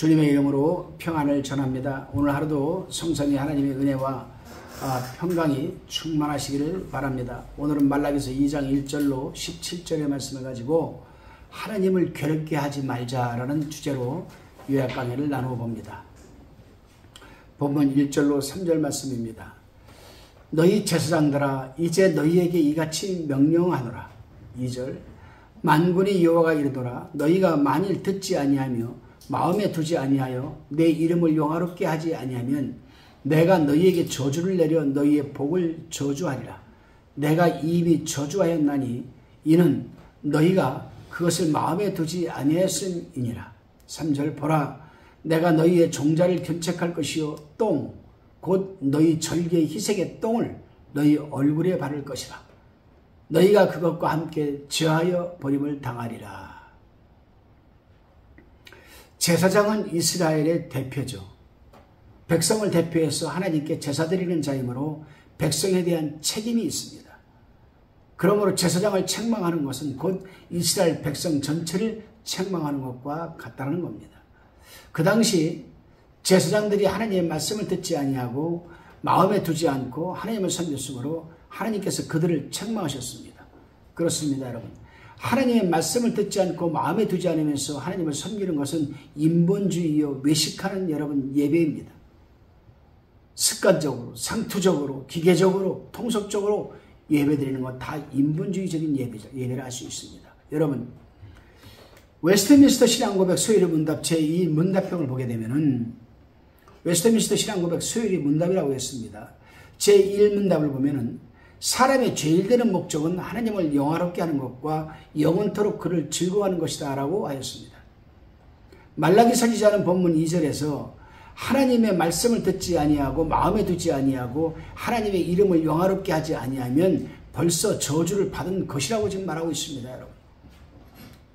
주님의 이름으로 평안을 전합니다. 오늘 하루도 성삼위 하나님의 은혜와 평강이 충만하시기를 바랍니다. 오늘은 말라기서 2장 1절로 17절의 말씀을 가지고 하나님을 괴롭게 하지 말자라는 주제로 요약 강해를 나누어 봅니다. 본문 1절로 3절 말씀입니다. 너희 제사장들아 이제 너희에게 이같이 명령하노라. 2절 만군의 여호와가 이르노라. 너희가 만일 듣지 아니하며 마음에 두지 아니하여 내 이름을 영화롭게 하지 아니하면 내가 너희에게 저주를 내려 너희의 복을 저주하리라. 내가 이미 저주하였나니 이는 너희가 그것을 마음에 두지 아니하였음이니라. 3절 보라 내가 너희의 종자를 견책할 것이요 똥 곧 너희 절개의 희생의 똥을 너희 얼굴에 바를 것이라. 너희가 그것과 함께 저하여 버림을 당하리라. 제사장은 이스라엘의 대표죠. 백성을 대표해서 하나님께 제사 드리는 자이므로 백성에 대한 책임이 있습니다. 그러므로 제사장을 책망하는 것은 곧 이스라엘 백성 전체를 책망하는 것과 같다는 겁니다. 그 당시 제사장들이 하나님의 말씀을 듣지 아니하고 마음에 두지 않고 하나님을 섬겼으므로 하나님께서 그들을 책망하셨습니다. 그렇습니다, 여러분. 하나님의 말씀을 듣지 않고 마음에 두지 않으면서 하나님을 섬기는 것은 인본주의요 외식하는 여러분 예배입니다. 습관적으로, 상투적으로, 기계적으로, 통속적으로 예배드리는 건 다 인본주의적인 예배죠. 예배를 할 수 있습니다. 여러분, 웨스트민스터 신앙고백 수요일의 문답 제2 문답형을 보게 되면은 웨스트민스터 신앙고백 수요일의 문답이라고 했습니다. 제1문답을 보면은 사람의 죄일 되는 목적은 하나님을 영화롭게 하는 것과 영원토록 그를 즐거워하는 것이다 라고 하였습니다. 말라기 선지자는 본문 2절에서 하나님의 말씀을 듣지 아니하고 마음에 두지 아니하고 하나님의 이름을 영화롭게 하지 아니하면 벌써 저주를 받은 것이라고 지금 말하고 있습니다. 여러분.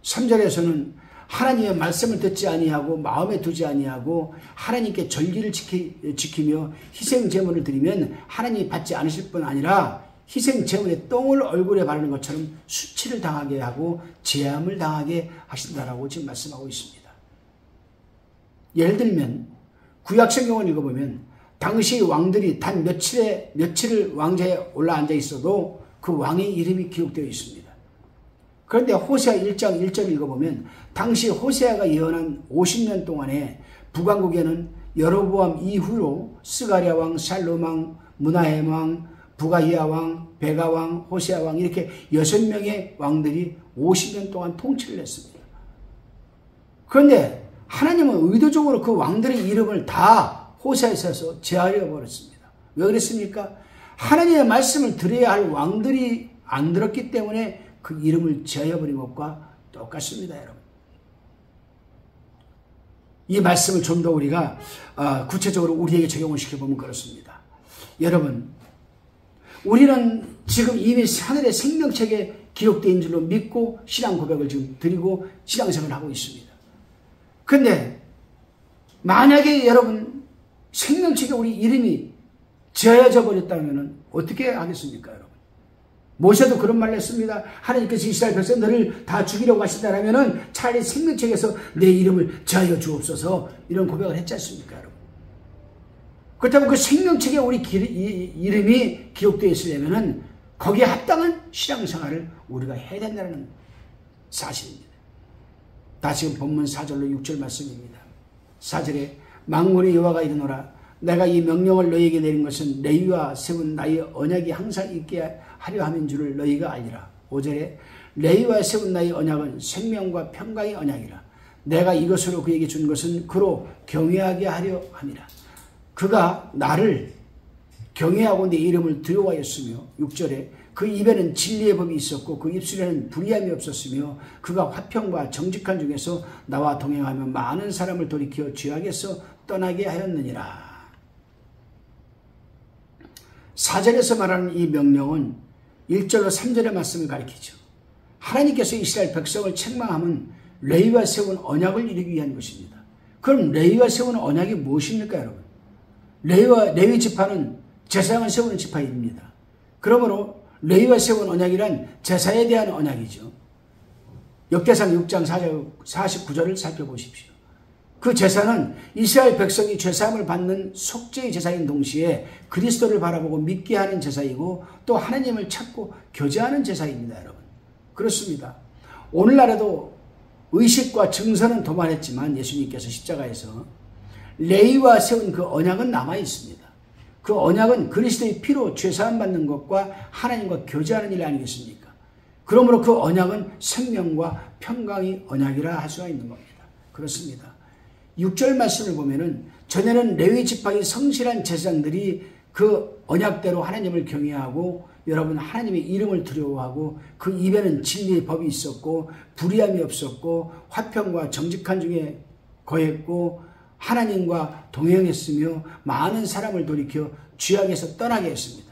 3절에서는 하나님의 말씀을 듣지 아니하고 마음에 두지 아니하고 하나님께 절기를 지키며 희생 제물을 드리면 하나님이 받지 않으실 뿐 아니라 희생 제물의 똥을 얼굴에 바르는 것처럼 수치를 당하게 하고 재함을 당하게 하신다라고 지금 말씀하고 있습니다. 예를 들면 구약 성경을 읽어보면 당시 왕들이 단 며칠을 왕좌에 올라앉아 있어도 그 왕의 이름이 기록되어 있습니다. 그런데 호세아 1장 1절을 읽어보면 당시 호세아가 예언한 50년 동안에 북왕국에는 여로보암 이후로 스가랴 왕, 샬롬 왕, 므나헴 왕, 부가히야 왕, 베가 왕, 호세아 왕 이렇게 6명의 왕들이 50년 동안 통치를 했습니다. 그런데 하나님은 의도적으로 그 왕들의 이름을 다 호세아에 써서 제하려 버렸습니다. 왜 그랬습니까? 하나님의 말씀을 들어야 할 왕들이 안 들었기 때문에 그 이름을 제하여버린 것과 똑같습니다, 여러분. 이 말씀을 좀 더 우리가 구체적으로 우리에게 적용을 시켜보면 그렇습니다. 여러분, 우리는 지금 이미 하늘의 생명책에 기록되어 있는 줄로 믿고 신앙 고백을 지금 드리고 신앙생활을 하고 있습니다. 그런데 만약에 여러분 생명책에 우리 이름이 제하여져 버렸다면 어떻게 하겠습니까, 여러분? 모세도 그런 말을 했습니다. 하나님께서 이스라엘 백성들을 다 죽이려고 하신다면 차라리 생명책에서 내 이름을 제하여 주옵소서 이런 고백을 했지 않습니까, 여러분? 그렇다면 그 생명책에 우리 이름이 기록되어 있으려면 거기에 합당한 신앙생활을 우리가 해야 된다는 사실입니다. 다시금 본문 4절로 6절 말씀입니다. 4절에 만군의 여호와가 이르노라. 내가 이 명령을 너희에게 내린 것은 레위와 세운 나의 언약이 항상 있게 하려 함인 줄을 너희가 알리라. 5절에 레위와 세운 나의 언약은 생명과 평강의 언약이라. 내가 이것으로 그에게 준 것은 그로 경외하게 하려 함이라. 그가 나를 경외하고 내 이름을 두려워하였으며 6절에 그 입에는 진리의 법이 있었고 그 입술에는 불의함이 없었으며 그가 화평과 정직한 중에서 나와 동행하며 많은 사람을 돌이켜 죄악에서 떠나게 하였느니라. 4절에서 말하는 이 명령은 1절로 3절의 말씀을 가리키죠. 하나님께서 이스라엘 백성을 책망하면 레위와 세운 언약을 이루기 위한 것입니다. 그럼 레위와 세운 언약이 무엇입니까, 여러분? 레위 지파는 제사장을 세우는 지파입니다. 그러므로 레위와 세운 언약이란 제사에 대한 언약이죠. 역대상 6장 49절을 살펴보십시오. 그 제사는 이스라엘 백성이 죄사함을 받는 속죄의 제사인 동시에 그리스도를 바라보고 믿게 하는 제사이고 또 하나님을 찾고 교제하는 제사입니다. 여러분. 그렇습니다. 오늘날에도 의식과 증서는 도말했지만 예수님께서 십자가에서 레위와 세운 그 언약은 남아 있습니다. 그 언약은 그리스도의 피로 죄사함 받는 것과 하나님과 교제하는 일 아니겠습니까? 그러므로 그 언약은 생명과 평강의 언약이라 할 수가 있는 겁니다. 그렇습니다. 6절 말씀을 보면은 전에는 레위 지파의 성실한 제사장들이 그 언약대로 하나님을 경외하고 여러분 하나님의 이름을 두려워하고 그 입에는 진리의 법이 있었고 불의함이 없었고 화평과 정직한 중에 거했고 하나님과 동행했으며 많은 사람을 돌이켜 죄악에서 떠나게 했습니다.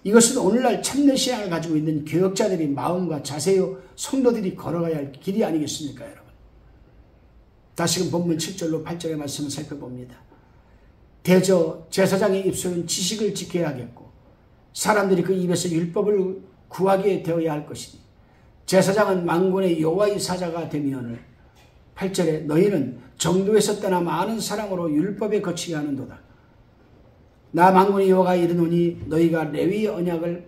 이것은 오늘날 참된 신앙을 가지고 있는 교역자들이 마음과 자세요 성도들이 걸어가야 할 길이 아니겠습니까 여러분. 다시금 본문 7절로 8절의 말씀을 살펴봅니다. 대저 제사장의 입술은 지식을 지켜야 하겠고 사람들이 그 입에서 율법을 구하게 되어야 할 것이니 제사장은 만군의 여호와의 사자가 되미오늘 8절에 너희는 정도에서 떠나 많은 사랑으로 율법에 거치게 하는도다. 나 만군의 여호와가 이르노니 너희가 레위 언약을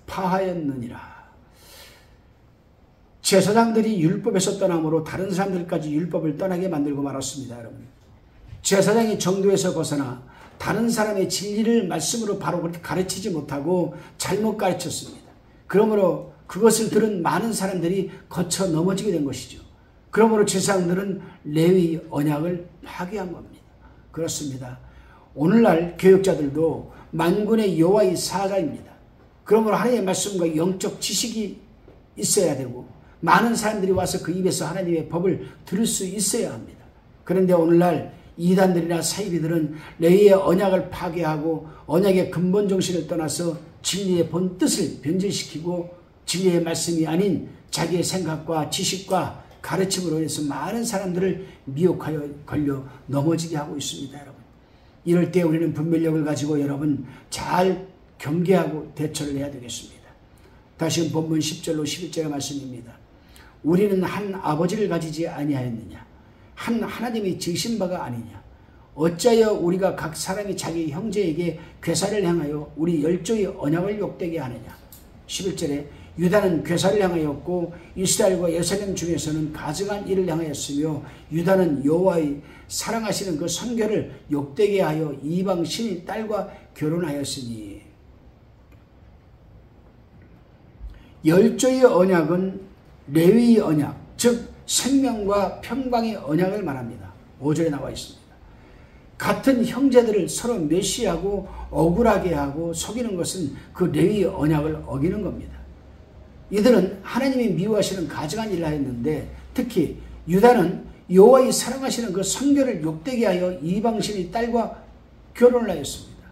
파하였느니라. 제사장들이 율법에서 떠남으로 다른 사람들까지 율법을 떠나게 만들고 말았습니다. 여러분. 제사장이 정도에서 벗어나 다른 사람의 진리를 말씀으로 바로 그렇게 가르치지 못하고 잘못 가르쳤습니다. 그러므로 그것을 들은 많은 사람들이 거쳐 넘어지게 된 것이죠. 그러므로 제사장들은 레위 언약을 파괴한 겁니다. 그렇습니다. 오늘날 교육자들도 만군의 여호와의 사자입니다. 그러므로 하나님의 말씀과 영적 지식이 있어야 되고 많은 사람들이 와서 그 입에서 하나님의 법을 들을 수 있어야 합니다. 그런데 오늘날 이단들이나 사이비들은 레위의 언약을 파괴하고 언약의 근본 정신을 떠나서 진리의 본 뜻을 변질시키고 진리의 말씀이 아닌 자기의 생각과 지식과 가르침으로 인해서 많은 사람들을 미혹하여 걸려 넘어지게 하고 있습니다. 여러분. 이럴 때 우리는 분별력을 가지고 여러분 잘 경계하고 대처를 해야 되겠습니다. 다시 본문 10절로 11절의 말씀입니다. 우리는 한 아버지를 가지지 아니하였느냐? 한 하나님이 지으신 바가 아니냐? 어찌하여 우리가 각 사람이 자기 형제에게 괴사를 행하여 우리 열조의 언약을 욕되게 하느냐? 11절에 유다는 괴사를 향하였고 이스라엘과 예루살렘 중에서는 가증한 일을 향하였으며 유다는 여호와의 사랑하시는 그 성결을 욕되게 하여 이방 신의 딸과 결혼하였으니 열조의 언약은 레위의 언약, 즉 생명과 평강의 언약을 말합니다. 5절에 나와 있습니다. 같은 형제들을 서로 멸시하고 억울하게 하고 속이는 것은 그 레위의 언약을 어기는 겁니다. 이들은 하나님이 미워하시는 가증한 일을 하였는데 특히 유다는 여호와의 사랑하시는 그 성결을 욕되게 하여 이방신의 딸과 결혼을 하였습니다.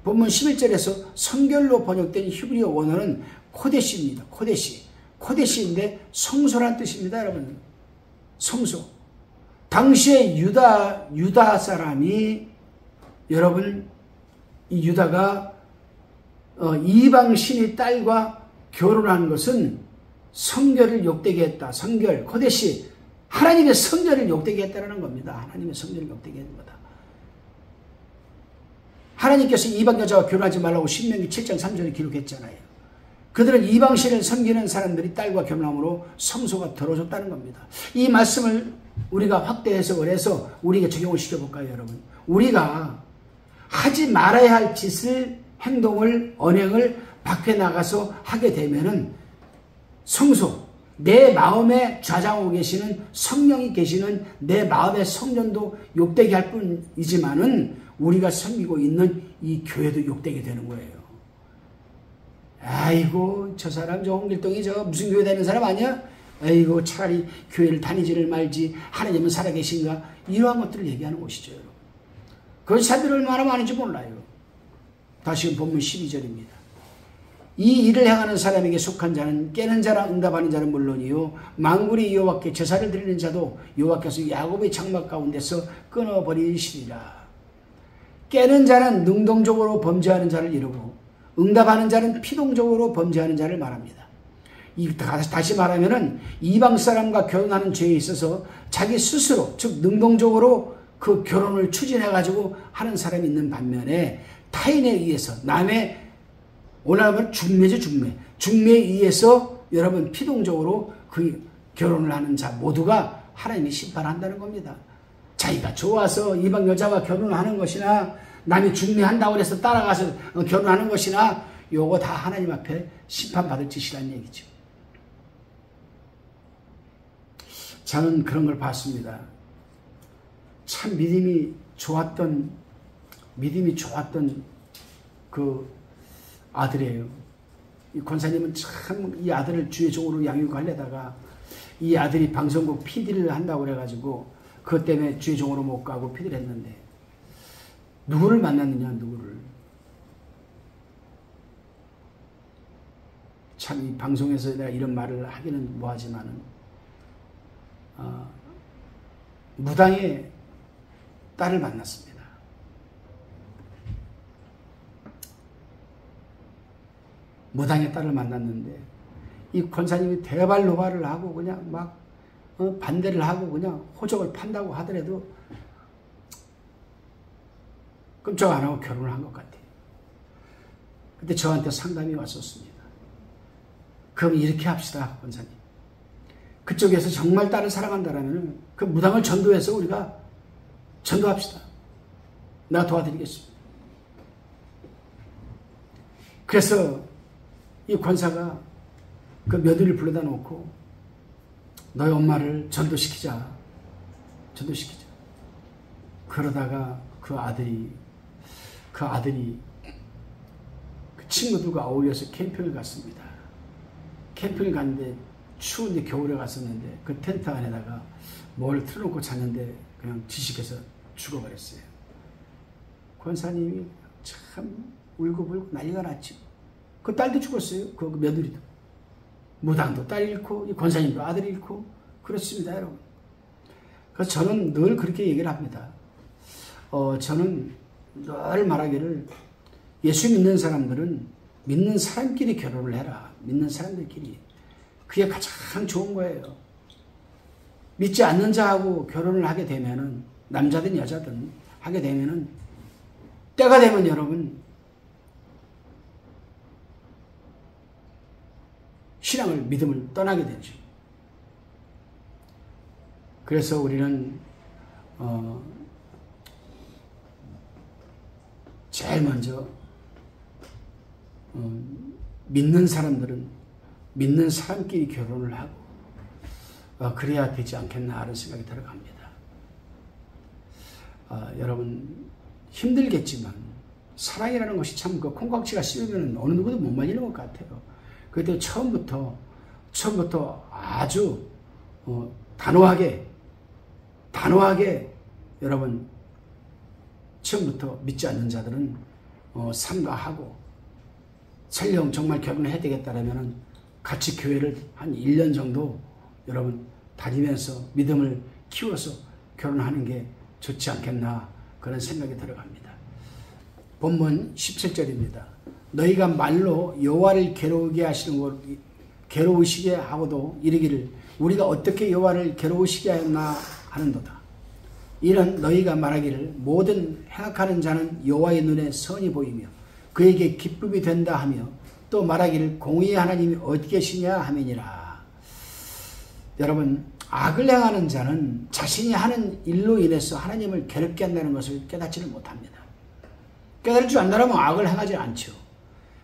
본문 11절에서 성결로 번역된 히브리어 원어는 코데시입니다. 코데시인데 성소란 뜻입니다. 여러분. 성소. 당시에 유다 사람이 여러분 이 유다가 이방신의 딸과 결혼한 것은 성결을 욕되게 했다. 성결, 코데시. 하나님의 성결을 욕되게 했다는 겁니다. 하나님의 성결을 욕되게 했는 거다. 하나님께서 이방 여자와 결혼하지 말라고 신명기 7장 3절에 기록했잖아요. 그들은 이방신을 섬기는 사람들이 딸과 결혼함으로 성소가 더러워졌다는 겁니다. 이 말씀을 우리가 확대 해석을 해서 우리에게 적용을 시켜볼까요, 여러분? 우리가 하지 말아야 할 짓을, 행동을, 언행을 밖에 나가서 하게 되면은 성소, 내 마음에 좌장하고 계시는 성령이 계시는 내 마음의 성전도 욕되게 할 뿐이지만은 우리가 섬기고 있는 이 교회도 욕되게 되는 거예요. 아이고 저 사람 저 홍길동이 저 무슨 교회 다니는 사람 아니야? 아이고 차라리 교회를 다니지를 말지 하나님은 살아계신가? 이러한 것들을 얘기하는 것이죠. 여러분. 그런 사람들이 얼마나 많은지 몰라요. 다시 본문 12절입니다. 이 일을 행하는 사람에게 속한 자는 깨는 자나 응답하는 자는 물론이요 만군의 여호와께 제사를 드리는 자도 여호와께서 야곱의 장막 가운데서 끊어버리시리라. 깨는 자는 능동적으로 범죄하는 자를 이루고 응답하는 자는 피동적으로 범죄하는 자를 말합니다. 다시 말하면은 이방 사람과 결혼하는 죄에 있어서 자기 스스로, 즉 능동적으로 그 결혼을 추진해가지고 하는 사람이 있는 반면에 타인에 의해서, 남의, 오늘날은 중매죠, 중매. 중매에 의해서 여러분 피동적으로 그 결혼을 하는 자 모두가 하나님이 심판한다는 겁니다. 자기가 좋아서 이방 여자와 결혼을 하는 것이나 남이 중매한다고 해서 따라가서 결혼하는 것이나 요거 다 하나님 앞에 심판받을 짓이라는 얘기죠. 저는 그런 걸 봤습니다. 참 믿음이 좋았던 그 아들이에요. 이 권사님은 참 이 아들을 주의 종으로 양육하려다가 이 아들이 방송국 PD를 한다고 그래가지고 그것 때문에 주의 종으로 못 가고 PD를 했는데 누구를 만났느냐, 누구를. 참 이 방송에서 내가 이런 말을 하기는 뭐하지만은 무당의 딸을 만났습니다. 무당의 딸을 만났는데 이 권사님이 대발노발을 하고 그냥 막 반대를 하고 그냥 호적을 판다고 하더라도 끔찍 안 하고 결혼을 한 것 같아요. 그때 저한테 상담이 왔었습니다. 그럼 이렇게 합시다, 권사님. 그쪽에서 정말 딸을 사랑한다라면 그 무당을 전도해서 우리가 전도합시다. 내가 도와드리겠습니다. 그래서 이 권사가 그 며느리를 불러다 놓고 너희 엄마를 전도시키자. 그러다가 그 아들이 그 친구들과 어울려서 캠핑을 갔습니다. 캠핑을 갔는데 추운데 겨울에 갔었는데 그 텐트 안에다가 뭘 틀어놓고 잤는데 그냥 지식해서 죽어버렸어요. 권사님이 참 울고불고 난리가 났죠. 그 딸도 죽었어요. 그 며느리도. 무당도 딸 잃고 이 권사님도 아들 잃고 그렇습니다, 여러분. 그래서 저는 늘 그렇게 얘기를 합니다. 저는 늘 말하기를 예수 믿는 사람들은 믿는 사람끼리 결혼을 해라. 믿는 사람들끼리. 그게 가장 좋은 거예요. 믿지 않는 자하고 결혼을 하게 되면은 남자든 여자든 하게 되면은 때가 되면 여러분 신앙을 믿음을 떠나게 되죠. 그래서 우리는 제일 먼저 믿는 사람들은 믿는 사람끼리 결혼을 하고 그래야 되지 않겠나 하는 생각이 들어갑니다. 여러분 힘들겠지만 사랑이라는 것이 참 그 콩깍지가 씌우면 어느 누구도 못 말리는 것 같아요. 그때 처음부터 아주 단호하게 여러분 처음부터 믿지 않는 자들은 삼가하고 설령 정말 결혼을 해야 되겠다라면은 같이 교회를 한 1년 정도 여러분 다니면서 믿음을 키워서 결혼하는 게 좋지 않겠나 그런 생각이 들어갑니다. 본문 17절입니다. 너희가 말로 여호와를 괴로우시게 하고도 이르기를 우리가 어떻게 여호와를 괴로우시게 하였나 하는도다. 이는 너희가 말하기를 모든 행악하는 자는 여호와의 눈에 선이 보이며 그에게 기쁨이 된다 하며 또 말하기를 공의의 하나님이 어디 계시냐 하매니라. 여러분 악을 행하는 자는 자신이 하는 일로 인해서 하나님을 괴롭게 한다는 것을 깨닫지를 못합니다. 깨달을 줄 안다면 악을 행하지 않죠.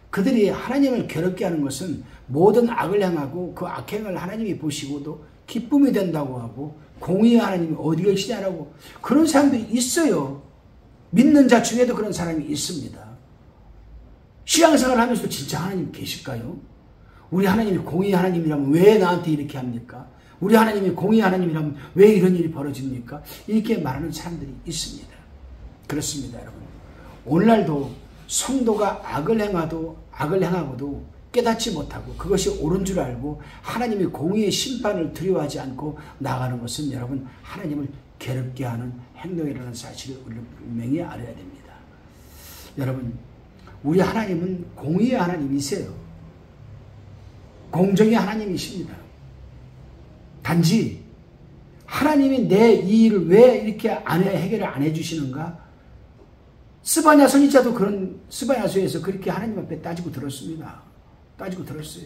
그들이 하나님을 괴롭게 하는 것은 모든 악을 행하고 그 악행을 하나님이 보시고도 기쁨이 된다고 하고 공의의 하나님이 어디 계시냐라고 그런 사람들이 있어요. 믿는 자 중에도 그런 사람이 있습니다. 신앙생활을 하면서 진짜 하나님 계실까요? 우리 하나님이 공의의 하나님이라면 왜 나한테 이렇게 합니까? 우리 하나님이 공의의 하나님이라면 왜 이런 일이 벌어집니까? 이렇게 말하는 사람들이 있습니다. 그렇습니다, 여러분. 오늘날도 성도가 악을 행하고도 깨닫지 못하고 그것이 옳은 줄 알고 하나님이 공의의 심판을 두려워하지 않고 나가는 것은 여러분 하나님을 괴롭게 하는 행동이라는 사실을 우리는 분명히 알아야 됩니다. 여러분 우리 하나님은 공의의 하나님이세요. 공정의 하나님이십니다. 단지 하나님이 내 이 일을 왜 이렇게 해결을 안 해주시는가? 스바냐 선지자도 그런 스바냐서에서 그렇게 하나님 앞에 따지고 들었습니다. 따지고 들었어요.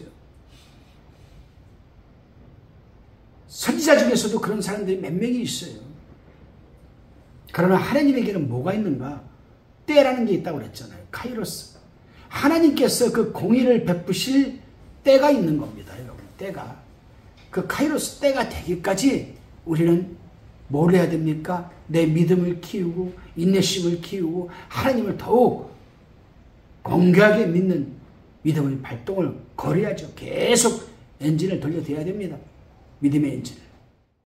선지자 중에서도 그런 사람들이 몇 명이 있어요. 그러나 하나님에게는 뭐가 있는가? 때라는 게 있다고 그랬잖아요. 카이로스. 하나님께서 그 공의를 베푸실 때가 있는 겁니다. 여러분, 때가. 그 카이로스 때가 되기까지 우리는 뭘 해야 됩니까? 내 믿음을 키우고 인내심을 키우고 하나님을 더욱 공개하게 믿는 믿음의 발동을 거려야죠. 계속 엔진을 돌려대야 됩니다. 믿음의 엔진을.